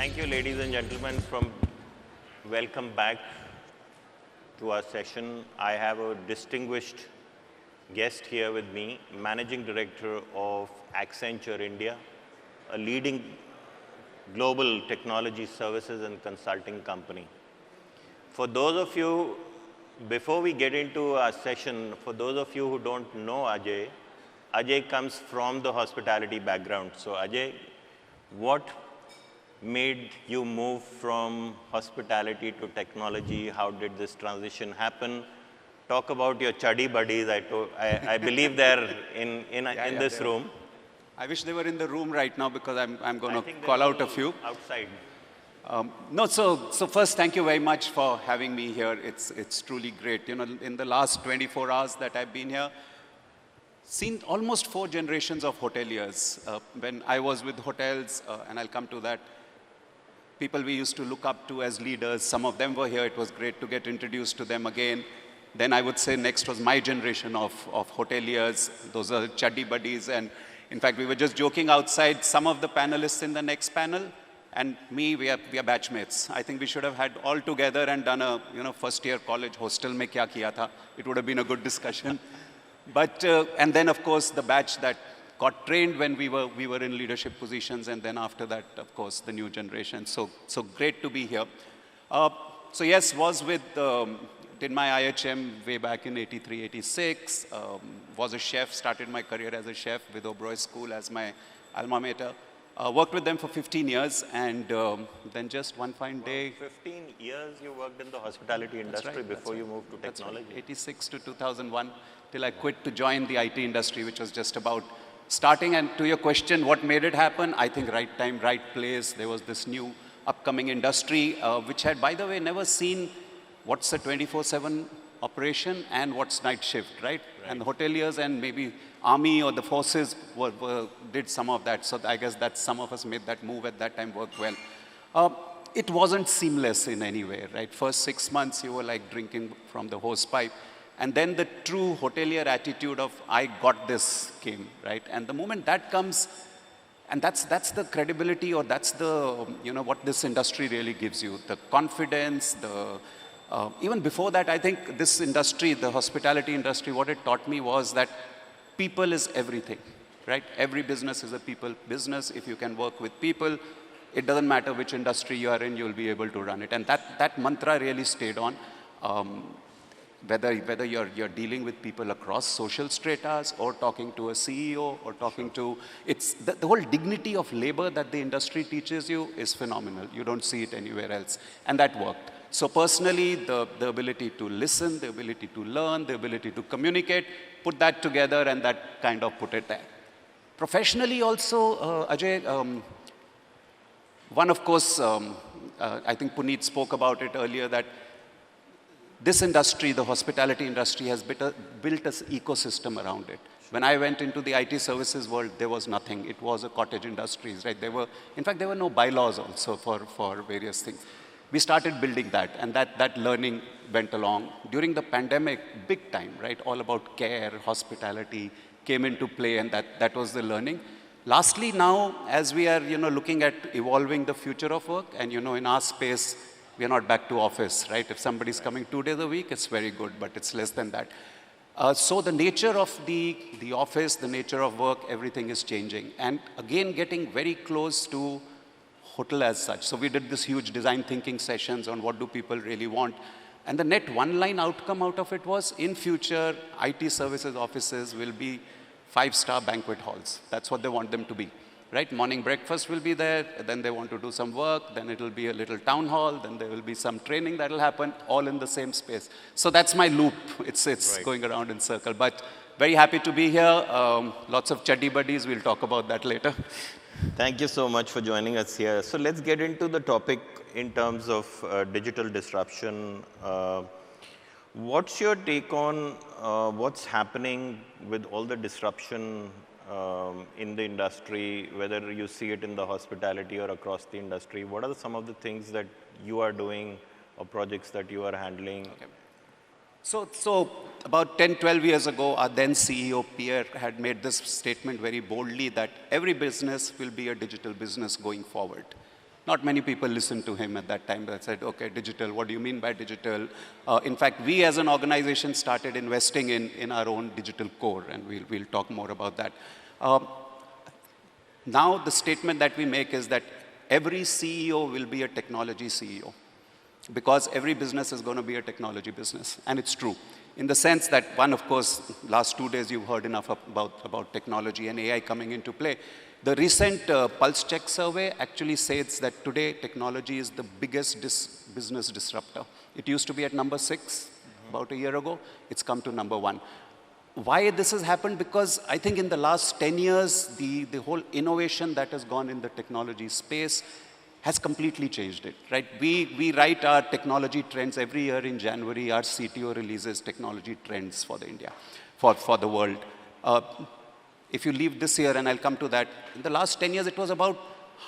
Thank you, ladies and gentlemen. Welcome back to our session. I have a distinguished guest here with me, Managing Director of Accenture India, a leading global technology services and consulting company. For those of you, before we get into our session, for those of you who don't know Ajay comes from the hospitality background. So Ajay, what made you move from hospitality to technology? How did this transition happen? Talk about your chuddy buddies. I believe they're in this room. I wish they were in the room right now because I'm going to call out a few. Outside. So first, thank you very much for having me here. It's truly great. You know, in the last 24 hours that I've been here, seen almost 4 generations of hoteliers. When I was with hotels, and I'll come to that, people we used to look up to as leaders, some of them were here. It was great to get introduced to them again. Then I would say next was my generation of hoteliers. Those are chuddy buddies. And in fact, we were just joking outside, some of the panelists in the next panel and me, we are batchmates. I think we should have had all together and done a first year college hostel mein kya kiya tha. It would have been a good discussion. But, and then of course the batch that got trained when we were in leadership positions, and then after that, of course, the new generation. So great to be here. So yes, did my IHM way back in 83, 86, was a chef, started my career as a chef with Oberoi School as my alma mater. Worked with them for 15 years, and then just one fine day. 15 years you worked in the hospitality industry before you moved to technology. Right. 86 to 2001, till I quit to join the IT industry, which was just about starting. And to your question, what made it happen? I think right time, right place. There was this new upcoming industry, which had, by the way, never seen what's a 24/7 operation and what's night shift, right? And the hoteliers and maybe army or the forces did some of that. So I guess that some of us made that move at that time work well. It wasn't seamless in any way, right? First 6 months, you were like drinking from the hose pipe. And then the true hotelier attitude of, I got this came, right? And the moment that comes, and that's the credibility, or that's the, what this industry really gives you. The confidence, even before that, I think this industry, the hospitality industry, what it taught me was that people is everything, right? Every business is a people business. If you can work with people, it doesn't matter which industry you are in, you'll be able to run it. And that mantra really stayed on. Whether you're dealing with people across social stratas or talking to a CEO or talking to, it's the whole dignity of labor that the industry teaches you is phenomenal. You don't see it anywhere else. And that worked. So personally, the ability to listen, the ability to learn, the ability to communicate, put that together, and that kind of put it there. Professionally also, Ajay, one of course, I think Puneet spoke about it earlier, that this industry, the hospitality industry, has built an ecosystem around it. When I went into the IT services world, there was nothing. It was a cottage industries, right? In fact, there were no bylaws also for various things. We started building that, and that learning went along. During the pandemic, big time, right? All about care, hospitality came into play, and that was the learning. Lastly, now, as we are, looking at evolving the future of work, and, in our space, we are not back to office, right? If somebody's coming 2 days a week, it's very good, but it's less than that. So the nature of the office, the nature of work, everything is changing. And again, getting very close to hotel as such. So we did this huge design thinking sessions on what do people really want. And the net one-line outcome out of it was, in future, IT services offices will be 5-star banquet halls. That's what they want them to be, right? Morning breakfast will be there, then they want to do some work, then it'll be a little town hall, then there will be some training that'll happen, all in the same space. So that's my loop. It's right. Going around in circle. But very happy to be here. Lots of chuddy buddies. We'll talk about that later. Thank you so much for joining us here. So let's get into the topic in terms of digital disruption. What's your take on what's happening with all the disruption in the industry, whether you see it in the hospitality or across the industry? What are some of the things that you are doing or projects that you are handling? Okay. So about 10, 12 years ago, our then CEO, Pierre, had made this statement very boldly that every business will be a digital business going forward. Not many people listened to him at that time. They said, okay, digital, what do you mean by digital? In fact, we as an organization started investing in our own digital core, and we'll talk more about that. Now, the statement that we make is that every CEO will be a technology CEO, because every business is going to be a technology business, and it's true. In the sense that, one, of course, last 2 days you've heard enough about technology and AI coming into play. The recent Pulse Check survey actually says that today technology is the biggest business disruptor. It used to be at number 6 about a year ago. It's come to number 1. Why this has happened? Because I think in the last 10 years, the whole innovation that has gone in the technology space has completely changed it, right? We write our technology trends every year in January. Our CTO releases technology trends for the India, for the world. If you leave this year, and I'll come to that, in the last 10 years, it was about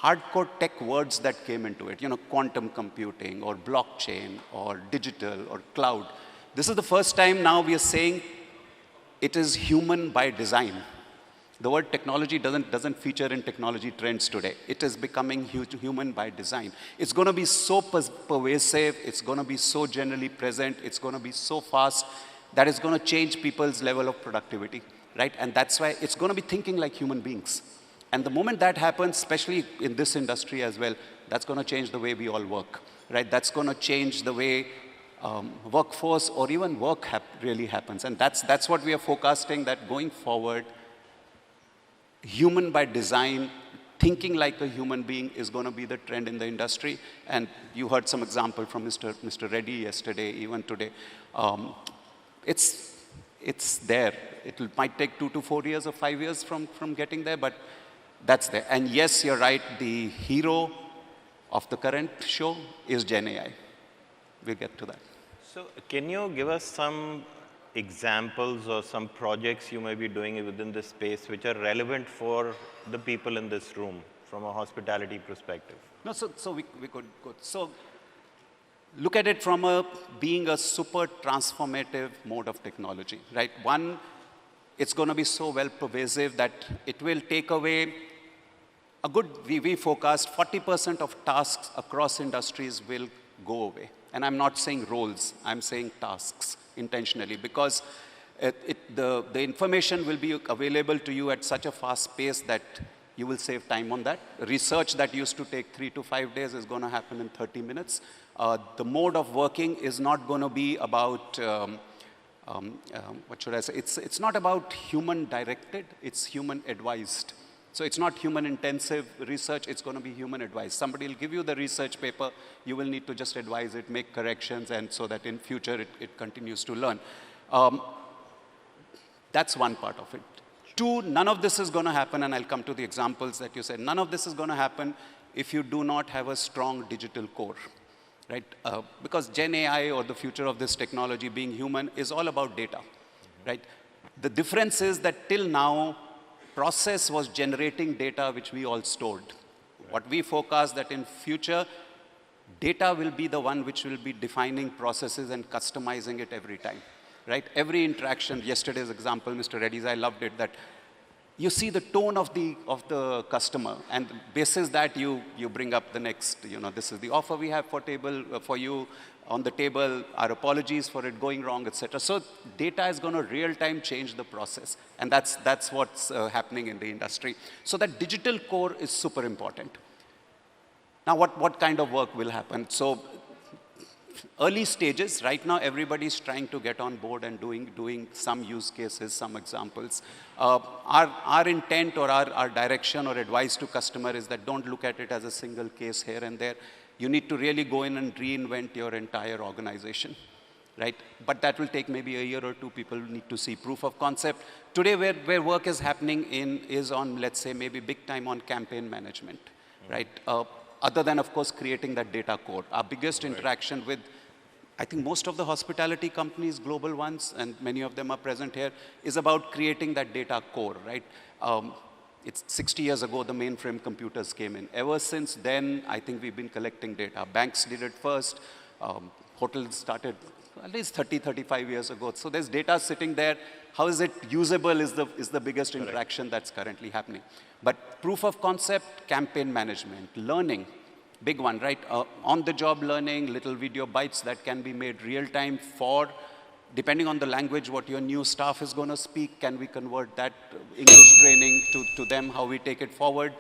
hardcore tech words that came into it, quantum computing or blockchain or digital or cloud. This is the first time now we are saying it is human by design. The word technology doesn't feature in technology trends today. It is becoming human by design. It's going to be so pervasive. It's going to be so generally present. It's going to be so fast that it's going to change people's level of productivity, right? And that's why it's going to be thinking like human beings. And the moment that happens, especially in this industry as well, that's going to change the way we all work, right? That's going to change the way workforce or even work really happens. And that's what we are forecasting, that going forward, human by design, thinking like a human being is going to be the trend in the industry. And you heard some example from Mr. Reddy yesterday, even today. It's there. It might take 2 to 4 years or 5 years from getting there, but that's there. And yes, you're right, the hero of the current show is Gen AI. We'll get to that. So can you give us some examples or some projects you may be doing within this space which are relevant for the people in this room from a hospitality perspective? No, so we could go. So look at it from being a super transformative mode of technology, right? One, it's going to be so well pervasive that it will take away we forecast 40% of tasks across industries will go away. And I'm not saying roles, I'm saying tasks intentionally, because the information will be available to you at such a fast pace that you will save time on that. Research that used to take 3 to 5 days is going to happen in 30 minutes. The mode of working is not going to be about, what should I say? It's not about human directed, it's human advised. So it's not human intensive research, it's going to be human advised. Somebody will give you the research paper, you will need to just advise it, make corrections, and so that in future it continues to learn. That's one part of it. Two, none of this is going to happen, and I'll come to the examples that you said. None of this is going to happen if you do not have a strong digital core, right? Because Gen AI, or the future of this technology being human, is all about data, right? The difference is that till now, process was generating data which we all stored. What we forecast that in future, data will be the one which will be defining processes and customizing it every time, right? Every interaction, yesterday's example, Mr. Reddy's, I loved it, that you see the tone of the customer, and basis that you bring up the next, this is the offer we have for you on the table, our apologies for it going wrong, etc. So data is going to real-time change the process, and that's what's happening in the industry. So that digital core is super important. Now, what kind of work will happen? So early stages, right now, everybody's trying to get on board and doing some use cases, some examples. Our intent or our direction or advice to customer is that don't look at it as a single case here and there. You need to really go in and reinvent your entire organization, right? But that will take maybe a year or two. People need to see proof of concept. Today, where work is happening is on, let's say, maybe big time on campaign management, right? Other than, of course, creating that data core. Our biggest interaction with, I think, most of the hospitality companies, global ones, and many of them are present here, is about creating that data core, right? It's 60 years ago, the mainframe computers came in. Ever since then, I think we've been collecting data. Banks did it first. Hotels started at least 30, 35 years ago. So there's data sitting there. How is it usable is the biggest interaction that's currently happening. But proof of concept, campaign management, learning, big one, right? On-the-job learning, little video bites that can be made real-time for, depending on the language, what your new staff is going to speak, can we convert that English training to them, how we take it forward.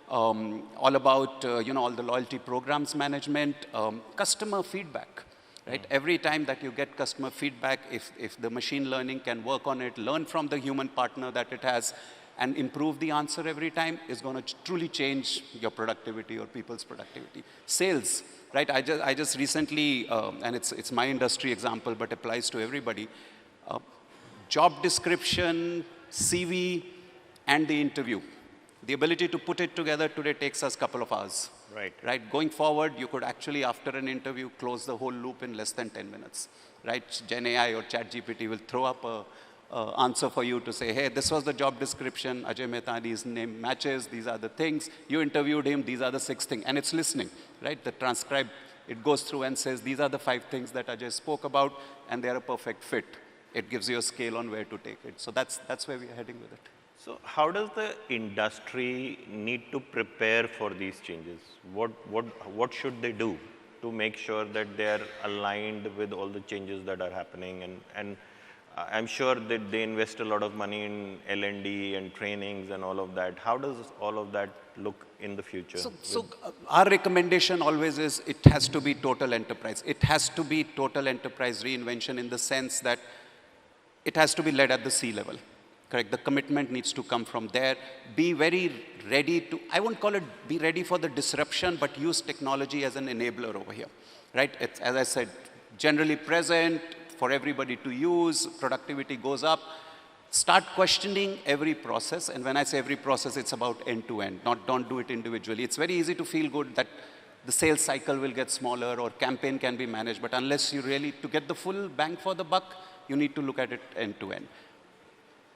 All about, all the loyalty programs management, customer feedback, right? Every time that you get customer feedback, if the machine learning can work on it, learn from the human partner that it has, and improve the answer every time, is going to truly change your productivity or people's productivity. Sales, right? I just recently, and it's my industry example, but applies to everybody. Job description, CV, and the interview. The ability to put it together today takes us a couple of hours. Right. Right. Going forward, you could actually, after an interview, close the whole loop in less than 10 minutes. Right? Gen AI or ChatGPT will throw up a answer for you to say, hey, this was the job description, Ajay Mehtani's name matches, these are the things, you interviewed him, these are the 6 things, and it's listening, right? The transcribe, it goes through and says, these are the 5 things that Ajay spoke about, and they're a perfect fit. It gives you a scale on where to take it. So that's where we are heading with it. So how does the industry need to prepare for these changes? What should they do to make sure that they are aligned with all the changes that are happening? And I'm sure that they invest a lot of money in L&D and trainings and all of that. How does all of that look in the future? So our recommendation always is it has to be total enterprise. It has to be total enterprise reinvention in the sense that it has to be led at the C level. Correct? The commitment needs to come from there. Be very ready to, I won't call it be ready for the disruption, but use technology as an enabler over here. Right? It's, as I said, generally present, for everybody to use, productivity goes up. Start questioning every process, and when I say every process, it's about end-to-end, don't do it individually. It's very easy to feel good that the sales cycle will get smaller or campaign can be managed, but unless you really, to get the full bang for the buck, you need to look at it end-to-end.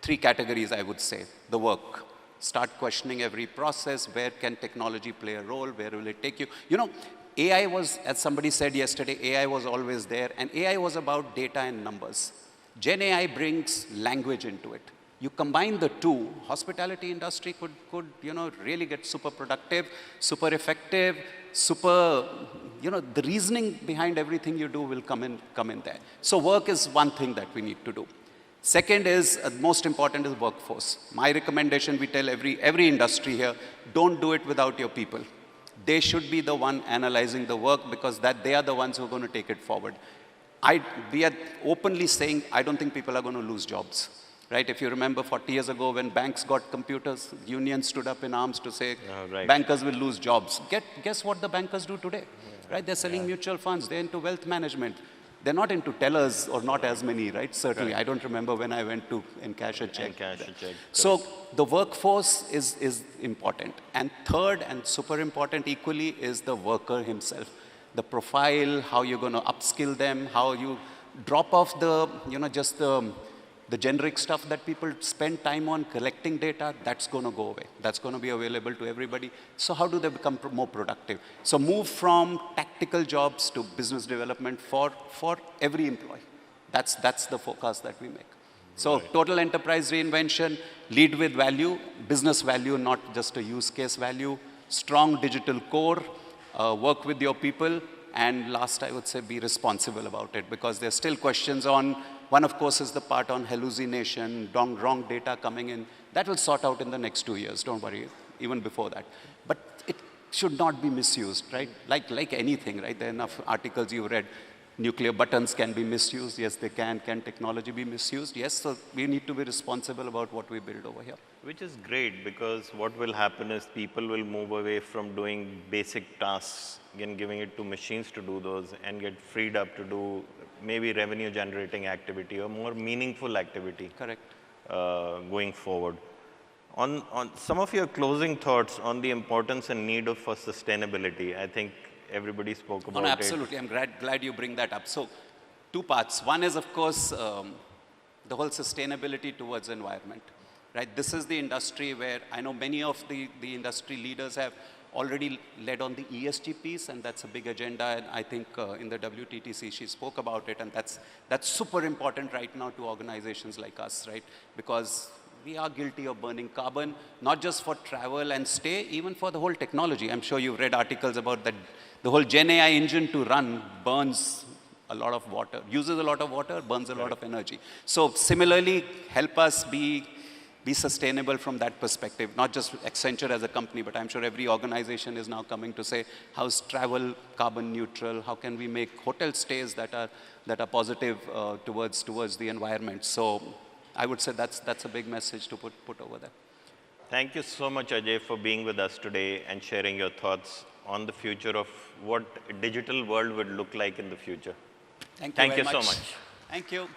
3 categories, I would say. The work. Start questioning every process. Where can technology play a role? Where will it take you? AI was, as somebody said yesterday, AI was always there, and AI was about data and numbers. Gen AI brings language into it. You combine the two, hospitality industry could really get super productive, super effective, super, the reasoning behind everything you do will come in there. So work is one thing that we need to do. Second is, most important is workforce. My recommendation, we tell every industry here, don't do it without your people. They should be the one analyzing the work because they are the ones who are going to take it forward. We are openly saying, I don't think people are going to lose jobs. Right? If you remember 40 years ago when banks got computers, unions stood up in arms to say, bankers will lose jobs. Guess what the bankers do today? Yeah. Right? They're selling mutual funds. They're into wealth management. They're not into tellers, or not as many, right? Certainly. Right. I don't remember when I went to encash a check. So the workforce is important. And third, and super important equally, is the worker himself. The profile, how you're going to upskill them, how you drop off the, just the generic stuff that people spend time on collecting data, that's going to go away. That's going to be available to everybody. So how do they become more productive? So move from tactical jobs to business development for every employee. That's the forecast that we make. So total enterprise reinvention, lead with value, business value, not just a use case value, strong digital core, work with your people, and last, I would say, be responsible about it, because there's still questions on, one, of course, is the part on hallucination, wrong data coming in. That will sort out in the next 2 years, don't worry, even before that. But it should not be misused, right? Like anything, right? There are enough articles you've read. Nuclear buttons can be misused. Yes, they can. Can technology be misused? Yes, so we need to be responsible about what we build over here. Which is great, because what will happen is people will move away from doing basic tasks and giving it to machines to do those, and get freed up to do maybe revenue generating activity or more meaningful activity. Correct. Going forward. On some of your closing thoughts on the importance and need for sustainability, I think everybody spoke about it. Absolutely. I'm glad you bring that up. So 2 parts. One is, of course, the whole sustainability towards environment. Right? This is the industry where I know many of the industry leaders have already led on the ESG piece, and that's a big agenda. And I think in the WTTC, she spoke about it, and that's super important right now to organizations like us, right? Because we are guilty of burning carbon, not just for travel and stay, even for the whole technology. I'm sure you've read articles about that. The whole Gen AI engine to run burns a lot of water, uses a lot of water, burns a lot of energy. So similarly, help us be sustainable from that perspective, not just Accenture as a company, but I'm sure every organization is now coming to say, how's travel carbon neutral? How can we make hotel stays that are positive towards the environment? So I would say that's a big message to put over there. Thank you so much, Ajay, for being with us today and sharing your thoughts on the future of what a digital world would look like in the future. Thank you so much. Thank you.